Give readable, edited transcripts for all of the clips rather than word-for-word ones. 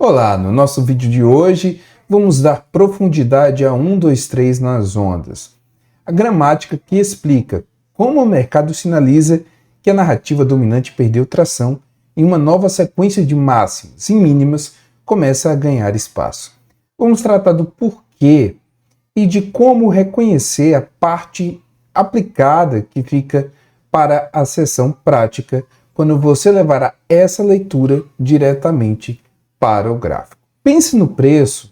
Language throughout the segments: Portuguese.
Olá, no nosso vídeo de hoje vamos dar profundidade a 1, 2, 3 nas ondas. A gramática que explica como o mercado sinaliza que a narrativa dominante perdeu tração e uma nova sequência de máximas e mínimas começa a ganhar espaço. Vamos tratar do porquê e de como reconhecer a parte aplicada que fica para a seção prática quando você levará essa leitura diretamente para o gráfico. Pense no preço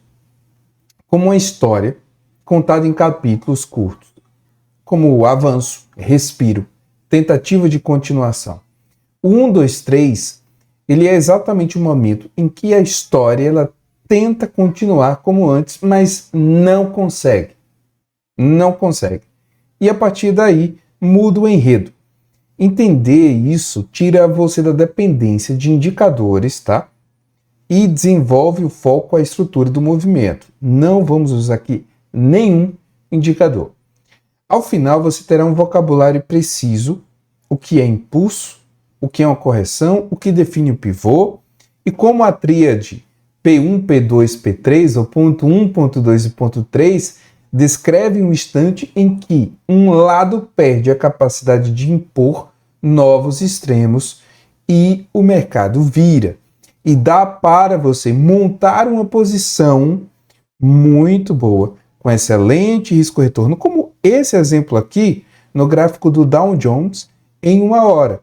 como uma história contada em capítulos curtos, como o avanço, respiro, tentativa de continuação. O 1, 2, 3, ele é exatamente o momento em que a história ela tenta continuar como antes, mas não consegue. Não consegue. E a partir daí, muda o enredo. Entender isso tira você da dependência de indicadores, tá? E desenvolve o foco à estrutura do movimento. Não vamos usar aqui nenhum indicador. Ao final, você terá um vocabulário preciso, o que é impulso, o que é uma correção, o que define o pivô, e como a tríade P1, P2, P3, ou ponto 1, ponto 2 e ponto 3, descreve um instante em que um lado perde a capacidade de impor novos extremos e o mercado vira. E dá para você montar uma posição muito boa, com excelente risco-retorno, como esse exemplo aqui no gráfico do Dow Jones em 1 hora.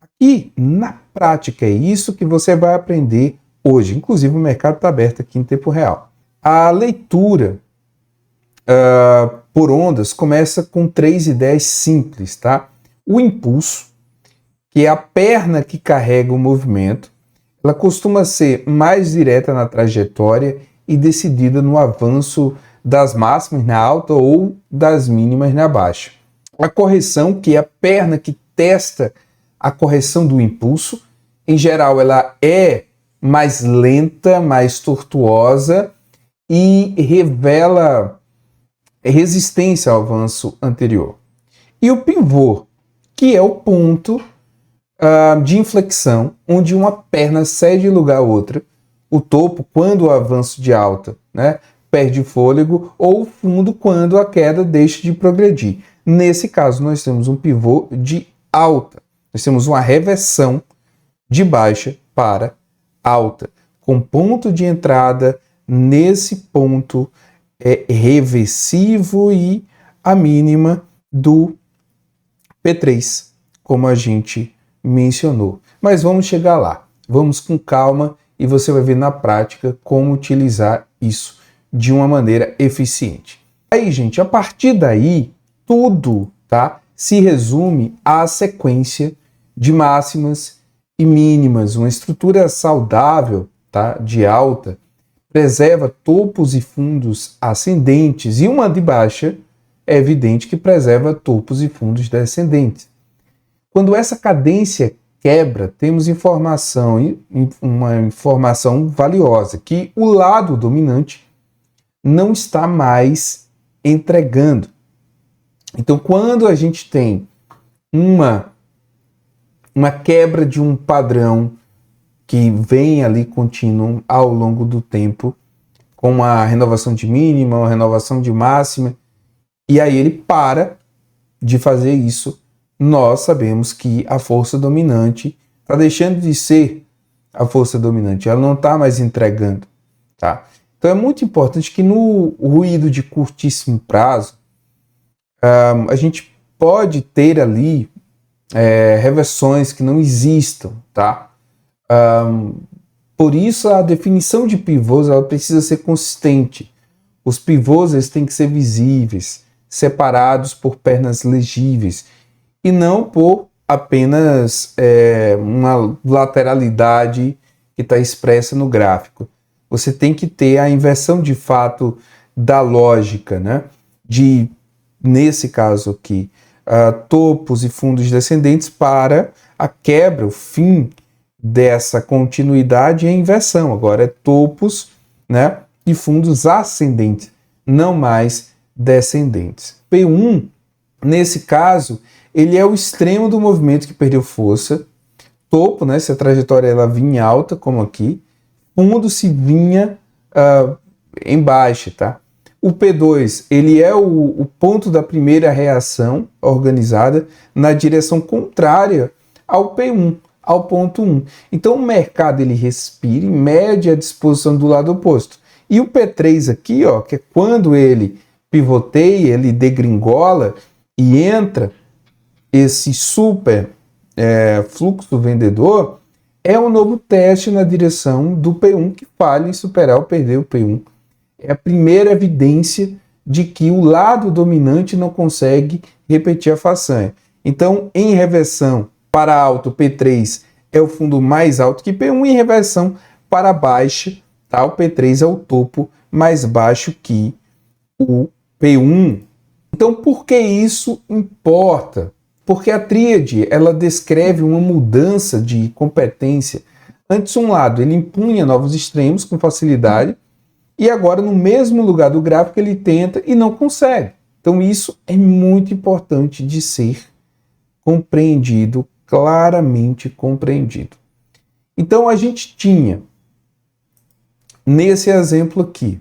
Aqui, na prática, é isso que você vai aprender hoje. Inclusive, o mercado está aberto aqui em tempo real. A leitura por ondas começa com 3 ideias simples, tá? O impulso, que é a perna que carrega o movimento, ela costuma ser mais direta na trajetória e decidida no avanço das máximas na alta ou das mínimas na baixa. A correção, que é a perna que testa a correção do impulso, em geral ela é mais lenta, mais tortuosa e revela resistência ao avanço anterior. E o pivô, que é o ponto de inflexão, onde uma perna cede lugar a outra, o topo quando o avanço de alta, né, perde fôlego, ou o fundo quando a queda deixa de progredir. Nesse caso, nós temos um pivô de alta, nós temos uma reversão de baixa para alta, com ponto de entrada nesse ponto reversivo e a mínima do P3, como a gente mencionou. Mas vamos chegar lá. Vamos com calma e você vai ver na prática como utilizar isso de uma maneira eficiente. Aí, gente, a partir daí, tudo, tá, se resume à sequência de máximas e mínimas. Uma estrutura saudável, tá, de alta, preserva topos e fundos ascendentes, e uma de baixa é evidente que preserva topos e fundos descendentes. Quando essa cadência quebra, temos uma informação valiosa, que o lado dominante não está mais entregando. Então, quando a gente tem uma quebra de um padrão que vem ali contínuo ao longo do tempo, com uma renovação de mínima, uma renovação de máxima, e aí ele para de fazer isso, nós sabemos que a força dominante está deixando de ser a força dominante, ela não está mais entregando, tá? Então é muito importante que no ruído de curtíssimo prazo, a gente pode ter ali reversões que não existam, tá? Por isso a definição de pivôs ela precisa ser consistente. Os pivôs eles têm que ser visíveis, separados por pernas legíveis, e não por apenas uma lateralidade que está expressa no gráfico. Você tem que ter a inversão de fato da lógica, né? Nesse caso aqui, topos e fundos descendentes para a quebra, o fim dessa continuidade e a inversão. Agora é topos, né, e fundos ascendentes, não mais descendentes. P1, nesse caso, ele é o extremo do movimento que perdeu força. Topo, né, se a trajetória ela vinha alta, como aqui. fundo se vinha em baixa, tá? O P2, ele é o ponto da primeira reação organizada na direção contrária ao P1, ao ponto 1. Então o mercado ele respira e mede a disposição do lado oposto. E o P3 aqui, ó, que é quando ele pivoteia, ele degringola e entra esse super fluxo vendedor, é um novo teste na direção do P1 que falha em superar ou perder o P1. É a primeira evidência de que o lado dominante não consegue repetir a façanha. Então, em reversão para alto, P3 é o fundo mais alto que P1, e em reversão para baixa, tá? O P3 é o topo mais baixo que o P1. Então, por que isso importa? Porque a tríade, ela descreve uma mudança de competência. Antes, um lado, ele impunha novos extremos com facilidade, e agora, no mesmo lugar do gráfico, ele tenta e não consegue. Então, isso é muito importante de ser compreendido, claramente compreendido. Então, a gente tinha, nesse exemplo aqui,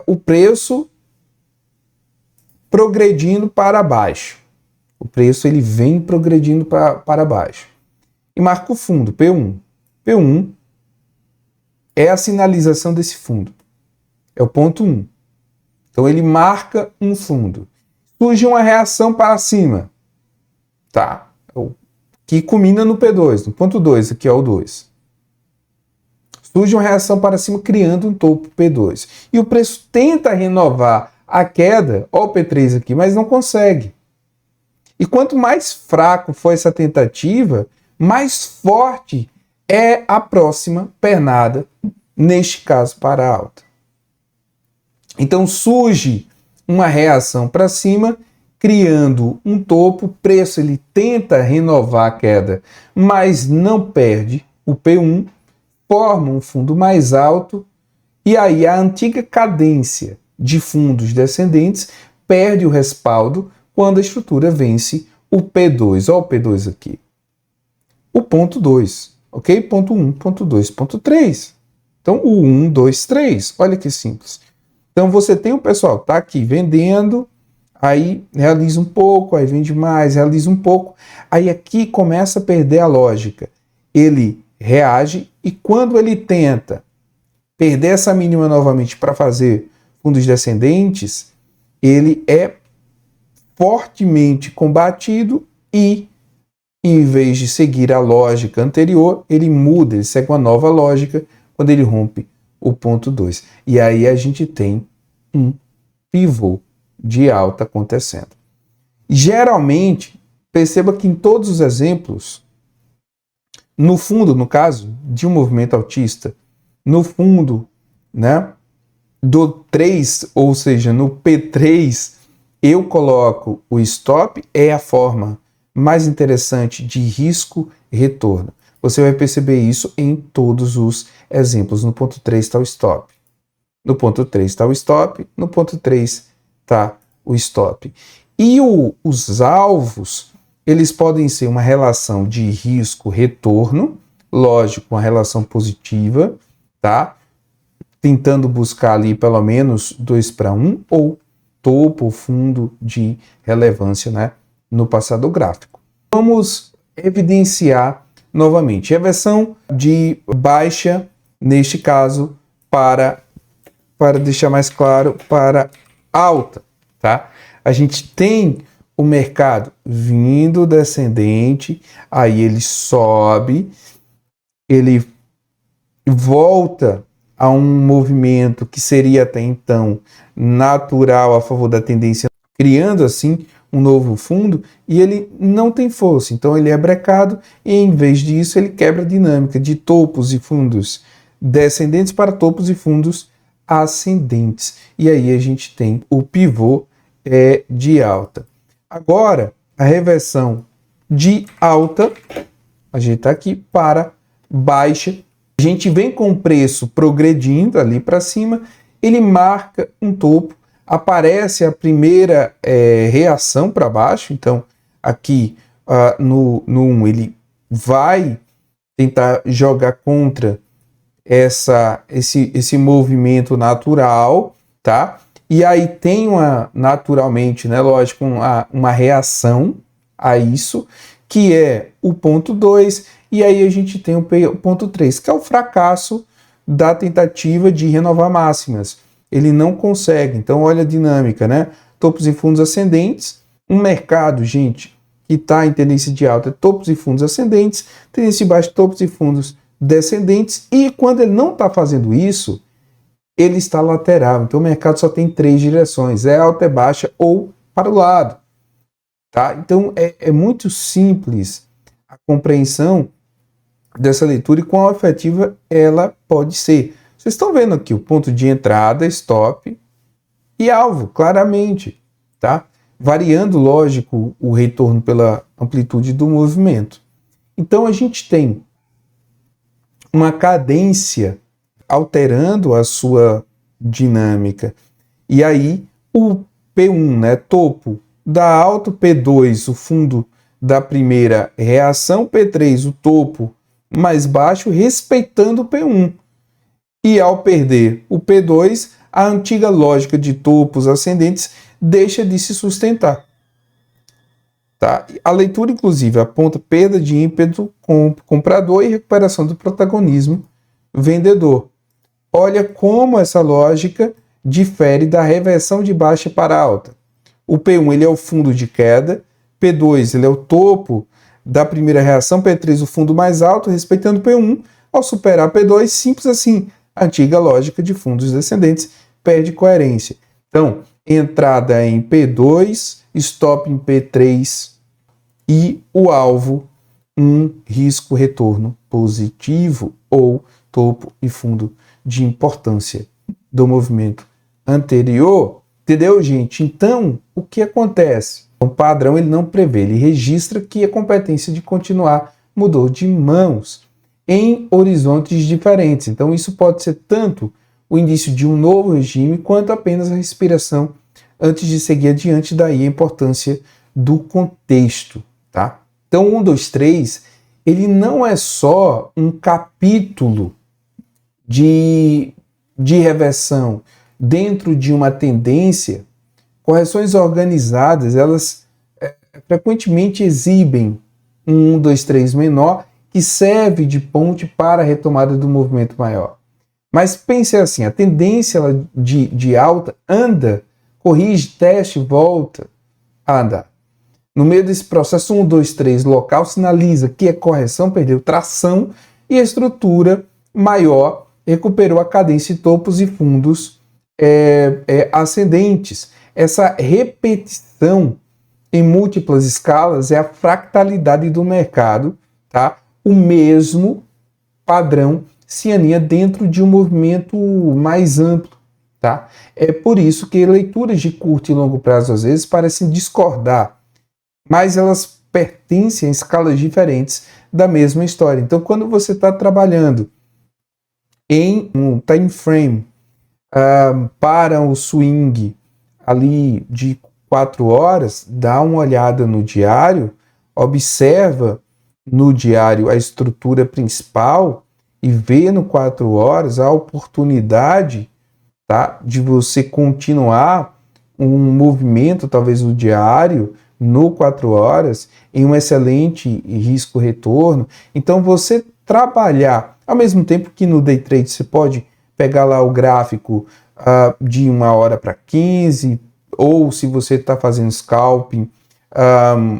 o preço progredindo para baixo. O preço ele vem progredindo para baixo. E marca o fundo, P1. P1 é a sinalização desse fundo. É o ponto 1. Então ele marca um fundo. Surge uma reação para cima. Tá? Que culmina no P2, no ponto 2, aqui é o 2. Surge uma reação para cima criando um topo P2. E o preço tenta renovar a queda, ó o P3 aqui, mas não consegue. E quanto mais fraco for essa tentativa, mais forte é a próxima pernada, neste caso para alta. Então surge uma reação para cima, criando um topo, o preço ele tenta renovar a queda, mas não perde o P1, forma um fundo mais alto, e aí a antiga cadência de fundos descendentes perde o respaldo quando a estrutura vence o P2. Olha o P2 aqui. O ponto 2, ok? Ponto 1, ponto 2, ponto 3. Então o 1, 2, 3. Olha que simples. Então você tem o pessoal que está aqui vendendo, aí realiza um pouco, aí vende mais, realiza um pouco. Aí aqui começa a perder a lógica. Ele reage e quando ele tenta perder essa mínima novamente para fazer fundos descendentes, ele é fortemente combatido e, em vez de seguir a lógica anterior, ele muda, ele segue uma nova lógica quando ele rompe o ponto 2. E aí a gente tem um pivô de alta acontecendo. Geralmente, perceba que em todos os exemplos, no fundo, no caso de um movimento altista, no fundo, né, do 3, ou seja, no P3, eu coloco o stop, é a forma mais interessante de risco-retorno. Você vai perceber isso em todos os exemplos. No ponto 3 está o stop. No ponto 3 está o stop. No ponto 3 está o stop. E os alvos, eles podem ser uma relação de risco-retorno, lógico, uma relação positiva, tá? Tentando buscar ali pelo menos 2:1, ou topo, fundo de relevância, né, no passado gráfico. Vamos evidenciar novamente. Reversão de baixa, neste caso, para deixar mais claro, para alta, tá? A gente tem o mercado vindo descendente, aí ele sobe, ele volta a um movimento que seria até então natural a favor da tendência, criando assim um novo fundo, e ele não tem força, então ele é brecado e em vez disso ele quebra a dinâmica de topos e fundos descendentes para topos e fundos ascendentes, e aí a gente tem o pivô de alta. Agora, a reversão de alta, a gente está aqui para baixa. A gente vem com o preço progredindo ali para cima, ele marca um topo, aparece a primeira reação para baixo, então aqui no 1 ele vai tentar jogar contra esse movimento natural, tá? E aí tem naturalmente, né, lógico, uma reação a isso, que é o ponto 2, e aí a gente tem o ponto 3, que é o fracasso da tentativa de renovar máximas. Ele não consegue. Então, olha a dinâmica, né? Topos e fundos ascendentes, um mercado, gente, que está em tendência de alta, topos e fundos ascendentes, tendência de baixa, topos e fundos descendentes, e quando ele não está fazendo isso, ele está lateral. Então, o mercado só tem 3 direções, é alta, é baixa ou para o lado. Tá? Então, é muito simples a compreensão dessa leitura e quão efetiva ela pode ser. Vocês estão vendo aqui o ponto de entrada, stop e alvo, claramente, tá? Variando, lógico, o retorno pela amplitude do movimento. Então, a gente tem uma cadência alterando a sua dinâmica. E aí, o P1, né, topo da alta, P2, o fundo da primeira reação, P3, o topo mais baixo, respeitando o P1. E ao perder o P2, a antiga lógica de topos ascendentes deixa de se sustentar. Tá? A leitura, inclusive, aponta perda de ímpeto comprador e recuperação do protagonismo vendedor. Olha como essa lógica difere da reversão de baixa para alta. O P1 ele é o fundo de queda, P2 ele é o topo da primeira reação, P3 o fundo mais alto, respeitando o P1. Ao superar P2, simples assim, a antiga lógica de fundos descendentes perde coerência. Então, entrada em P2, stop em P3 e o alvo, um risco retorno positivo ou topo e fundo de importância do movimento anterior. Entendeu, gente? Então, o que acontece? O padrão ele não prevê, ele registra que a competência de continuar mudou de mãos em horizontes diferentes. Então, isso pode ser tanto o início de um novo regime, quanto apenas a respiração antes de seguir adiante, daí a importância do contexto, tá? Então, 1, 2, 3, ele não é só um capítulo de reversão dentro de uma tendência. Correções organizadas, elas frequentemente exibem um 1, 2, 3 menor, que serve de ponte para a retomada do movimento maior. Mas pense assim, a tendência de alta anda, corrige, teste, volta a andar. No meio desse processo 1, 2, 3 local sinaliza que a correção perdeu tração e a estrutura maior recuperou a cadência de topos e fundos ascendentes. Essa repetição em múltiplas escalas é a fractalidade do mercado, tá? O mesmo padrão se aninha dentro de um movimento mais amplo, tá? É por isso que leituras de curto e longo prazo às vezes parecem discordar, mas elas pertencem a escalas diferentes da mesma história. Então, quando você está trabalhando em um time frame para o swing ali de 4 horas, dá uma olhada no diário, observa no diário a estrutura principal e vê no 4 horas a oportunidade, tá, de você continuar um movimento, talvez no diário, no 4 horas, em um excelente risco-retorno. Então, você trabalhar, ao mesmo tempo que no day trade você pode pegar lá o gráfico de 1 hora para 15, ou se você está fazendo scalping,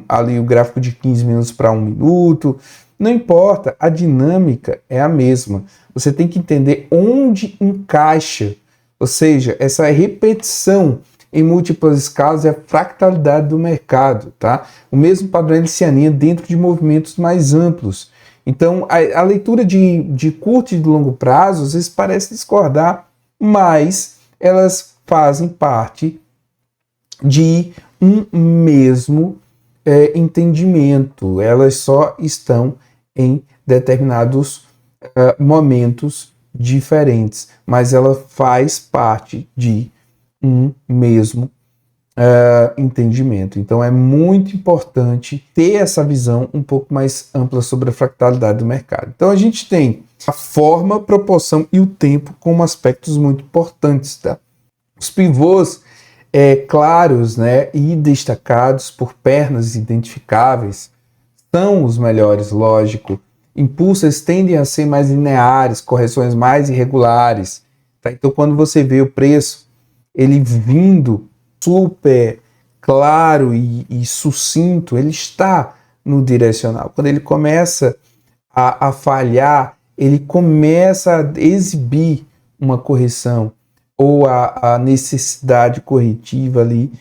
ali o gráfico de 15 minutos para 1 minuto, não importa, a dinâmica é a mesma. Você tem que entender onde encaixa, ou seja, essa repetição em múltiplas escalas é a fractalidade do mercado, tá? O mesmo padrão ele se aninha dentro de movimentos mais amplos. Então, a leitura de curto e de longo prazo às vezes parece discordar, mas elas fazem parte de um mesmo entendimento. Elas só estão em determinados momentos diferentes, mas ela faz parte de um mesmo entendimento. Então é muito importante ter essa visão um pouco mais ampla sobre a fractalidade do mercado. Então a gente tem a forma, proporção e o tempo como aspectos muito importantes, tá? Os pivôs claros, né, e destacados por pernas identificáveis são os melhores, lógico. Impulsos tendem a ser mais lineares, correções mais irregulares, tá? Então quando você vê o preço ele vindo super claro e sucinto, ele está no direcional. Quando ele começa a falhar, ele começa a exibir uma correção ou a necessidade corretiva ali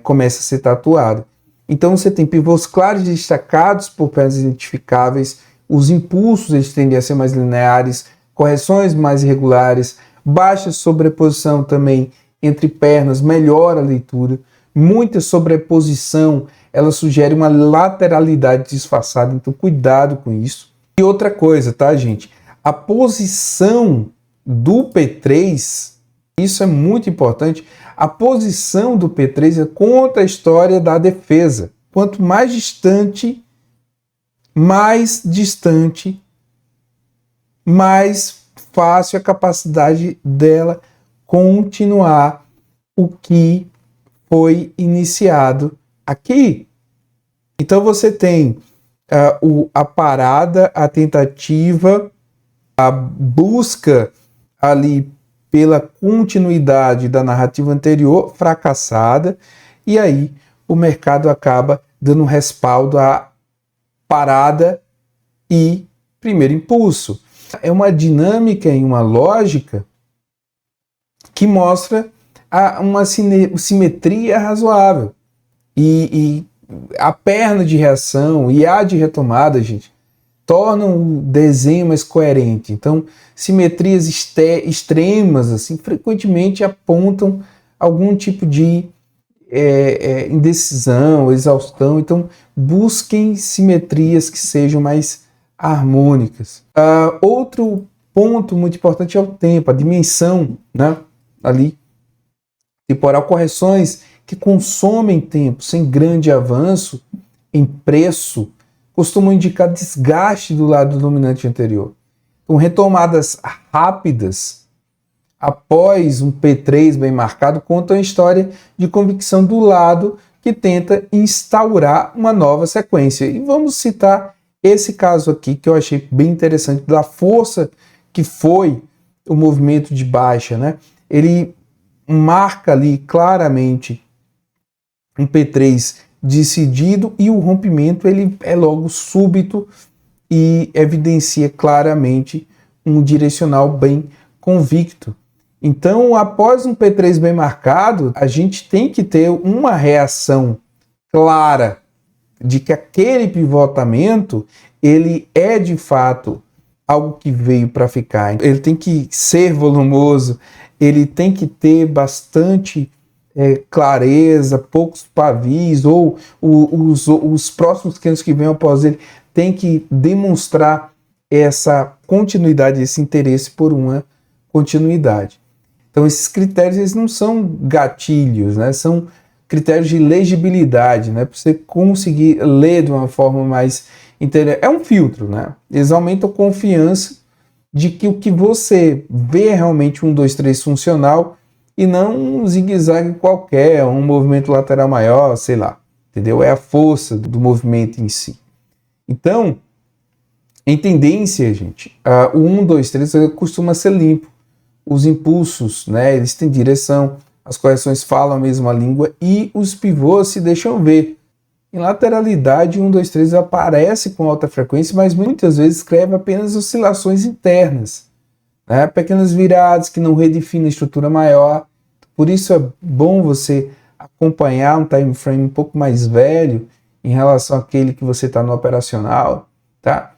começa a ser tatuada. Então você tem pivôs claros destacados por pernas identificáveis, os impulsos eles tendem a ser mais lineares, correções mais irregulares, baixa sobreposição também entre pernas, melhora a leitura, muita sobreposição, ela sugere uma lateralidade disfarçada, então cuidado com isso. E outra coisa, tá, gente? A posição do P3, isso é muito importante, a posição do P3 conta a história da defesa. Quanto mais distante, mais fácil a capacidade dela continuar o que foi iniciado aqui. Então você tem a parada, a tentativa, a busca ali pela continuidade da narrativa anterior fracassada, e aí o mercado acaba dando respaldo à parada e primeiro impulso. É uma dinâmica e uma lógica que mostra uma simetria razoável. E a perna de reação e a de retomada, gente, tornam o desenho mais coerente. Então, simetrias extremas, assim, frequentemente apontam algum tipo de indecisão, exaustão. Então, busquem simetrias que sejam mais harmônicas. Outro ponto muito importante é o tempo, a dimensão, né, ali, temporal, correções que consomem tempo sem grande avanço em preço costumam indicar desgaste do lado dominante anterior. Com retomadas rápidas após um P3 bem marcado contam a história de convicção do lado que tenta instaurar uma nova sequência. E vamos citar esse caso aqui que eu achei bem interessante, da força que foi o movimento de baixa, né? Ele marca ali claramente um P3 decidido e o rompimento ele é logo súbito e evidencia claramente um direcional bem convicto. Então, após um P3 bem marcado, a gente tem que ter uma reação clara de que aquele pivotamento ele é de fato algo que veio para ficar. Ele tem que ser volumoso, ele tem que ter bastante clareza, poucos pavis, ou os próximos candles que vêm após ele tem que demonstrar essa continuidade, esse interesse por uma continuidade. Então esses critérios eles não são gatilhos, né? São critérios de legibilidade, né? Para você conseguir ler de uma forma mais interessante. É um filtro, né? Eles aumentam a confiança de que o que você vê é realmente 1, 2, 3 funcional e não um zigue-zague qualquer, um movimento lateral maior, sei lá, entendeu? É a força do movimento em si. Então, em tendência, gente, o 1, 2, 3 costuma ser limpo. Os impulsos, né, eles têm direção, as correções falam a mesma língua e os pivôs se deixam ver. Em lateralidade, 1, 2, 3 aparece com alta frequência, mas muitas vezes escreve apenas oscilações internas, né? Pequenas viradas que não redefinem a estrutura maior. Por isso é bom você acompanhar um time frame um pouco mais velho em relação àquele que você está no operacional, tá?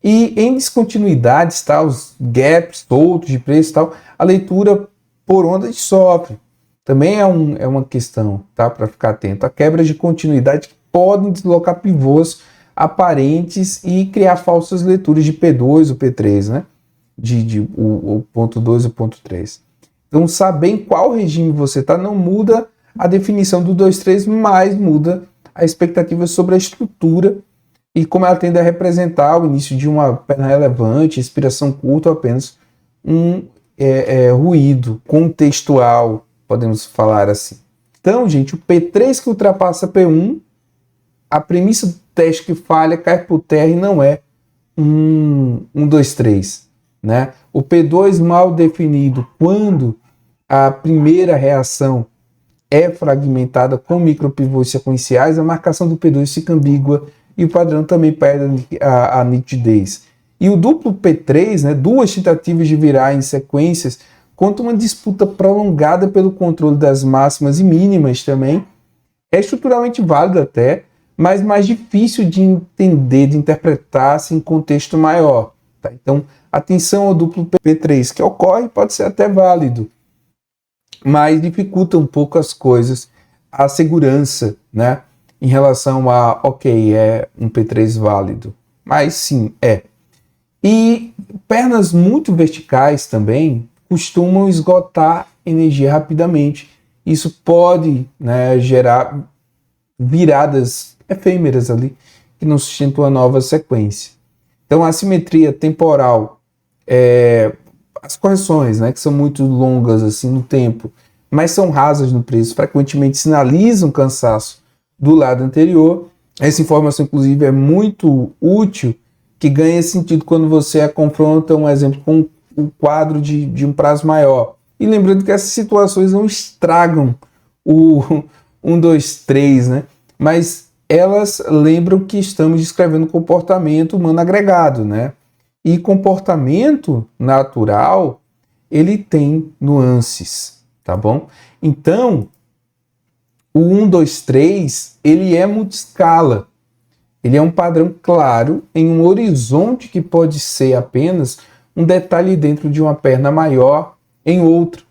E em descontinuidades, tá? Os gaps soltos de preço, tal, a leitura por onda sofre. Também é uma questão, tá? Para ficar atento. A quebra de continuidade que podem deslocar pivôs aparentes e criar falsas leituras de P2 ou P3, né? O ponto 2 e o ponto 3. Então, saber em qual regime você está não muda a definição do 2-3, mais muda a expectativa sobre a estrutura e como ela tende a representar o início de uma perna relevante, expiração curta ou apenas um ruído contextual, podemos falar assim. Então, gente, o P3 que ultrapassa P1, a premissa do teste que falha cai por terra e não é um 2-3, né? O P2 mal definido, quando a primeira reação é fragmentada com micropivôs sequenciais, a marcação do P2 fica ambígua e o padrão também perde a nitidez. E o duplo P3, né, duas tentativas de virar em sequências, contra uma disputa prolongada pelo controle das máximas e mínimas também, é estruturalmente válido até, mas mais difícil de entender, de interpretar-se em contexto maior. Tá? Então, atenção ao duplo P3 que ocorre pode ser até válido, mas dificulta um pouco as coisas, a segurança, né, em relação a, ok, é um P3 válido, mas sim, é. E pernas muito verticais também costumam esgotar energia rapidamente. Isso pode, né, gerar viradas efêmeras ali, que não sustentam a nova sequência. Então, a assimetria temporal, as correções, né, que são muito longas assim no tempo, mas são rasas no preço, frequentemente sinalizam cansaço do lado anterior. Essa informação, inclusive, é muito útil, que ganha sentido quando você a confronta, um exemplo, com o quadro de um prazo maior. E lembrando que essas situações não estragam o 1, 2, 3, né? Mas elas lembram que estamos descrevendo comportamento humano agregado, né? E comportamento natural, ele tem nuances, tá bom? Então, o 1, 2, 3, ele é multiscala. Ele é um padrão claro em um horizonte que pode ser apenas um detalhe dentro de uma perna maior em outra.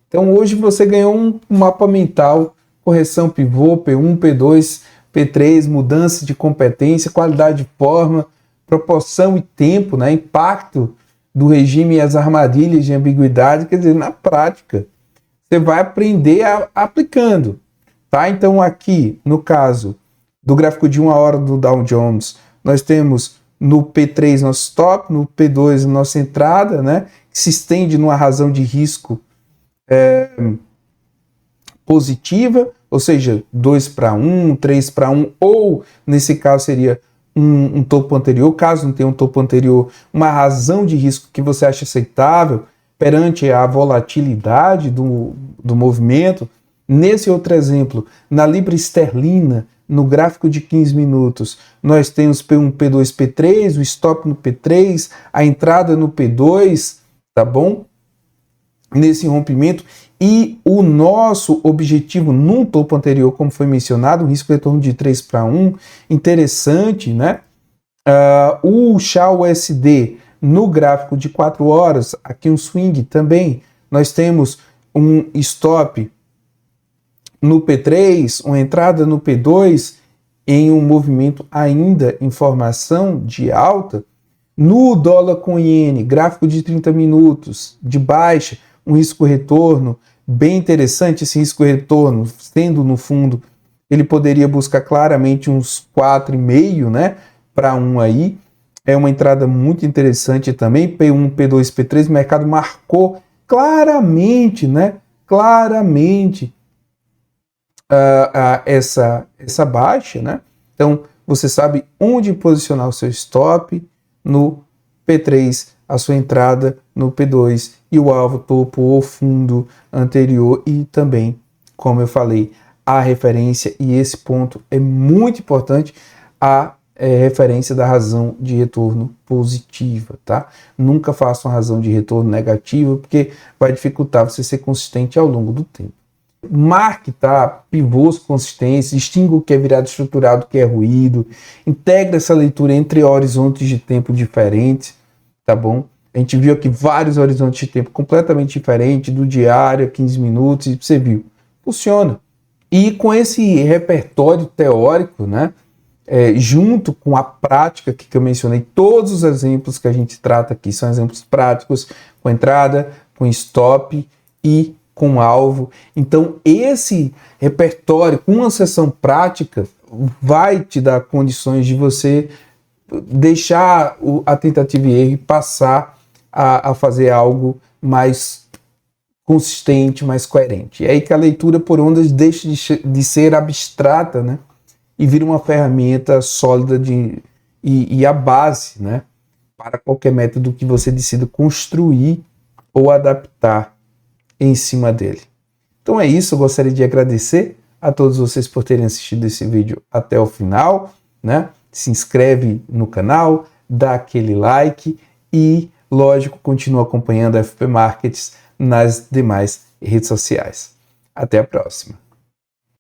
Então hoje você ganhou um mapa mental, correção pivô, P1, P2, P3, mudança de competência, qualidade de forma, proporção e tempo, né? Impacto do regime e as armadilhas de ambiguidade. Quer dizer, na prática, você vai aprender aplicando. Tá? Então aqui, no caso do gráfico de 1 hora do Dow Jones, nós temos no P3 nosso stop, no P2 nossa entrada, né, que se estende numa razão de risco positiva, ou seja, 2-1, 3-1, ou nesse caso seria um topo anterior, caso não tenha um topo anterior, uma razão de risco que você acha aceitável perante a volatilidade do movimento. Nesse outro exemplo, na libra esterlina, no gráfico de 15 minutos, nós temos P1, P2, P3, o stop no P3, a entrada no P2, tá bom? Nesse rompimento. E o nosso objetivo num topo anterior, como foi mencionado, um risco retorno de 3-1, interessante, né? O SHA-USD no gráfico de 4 horas, aqui um swing também, nós temos um stop no P3, uma entrada no P2 em um movimento ainda em formação de alta. No dólar com iene, gráfico de 30 minutos de baixa, um risco-retorno bem interessante. Esse risco-retorno, sendo no fundo, ele poderia buscar claramente uns 4,5, né, para 1 aí. É uma entrada muito interessante também. P1, P2, P3, o mercado marcou claramente, né, claramente essa baixa, né? Então, você sabe onde posicionar o seu stop no P3, a sua entrada no P2 e o alvo, topo ou fundo anterior e também, como eu falei, a referência, e esse ponto é muito importante, a referência da razão de retorno positiva, tá? Nunca faça uma razão de retorno negativa, porque vai dificultar você ser consistente ao longo do tempo. Marque, tá, pivôs consistentes, distinga o que é virada estrutural do que é ruído, integra essa leitura entre horizontes de tempo diferentes, tá bom? A gente viu aqui vários horizontes de tempo completamente diferentes, do diário a 15 minutos, e você viu, funciona. E com esse repertório teórico, né, junto com a prática que eu mencionei, todos os exemplos que a gente trata aqui são exemplos práticos, com entrada, com stop e com alvo. Então, esse repertório, com uma sessão prática, vai te dar condições de você deixar a tentativa e erro e passar a fazer algo mais consistente, mais coerente. É aí que a leitura por ondas deixa de ser abstrata, né? E vira uma ferramenta sólida e a base, né? Para qualquer método que você decida construir ou adaptar em cima dele. Então é isso, eu gostaria de agradecer a todos vocês por terem assistido esse vídeo até o final, né? Se inscreve no canal, dá aquele like e, lógico, continua acompanhando a FP Markets nas demais redes sociais. Até a próxima!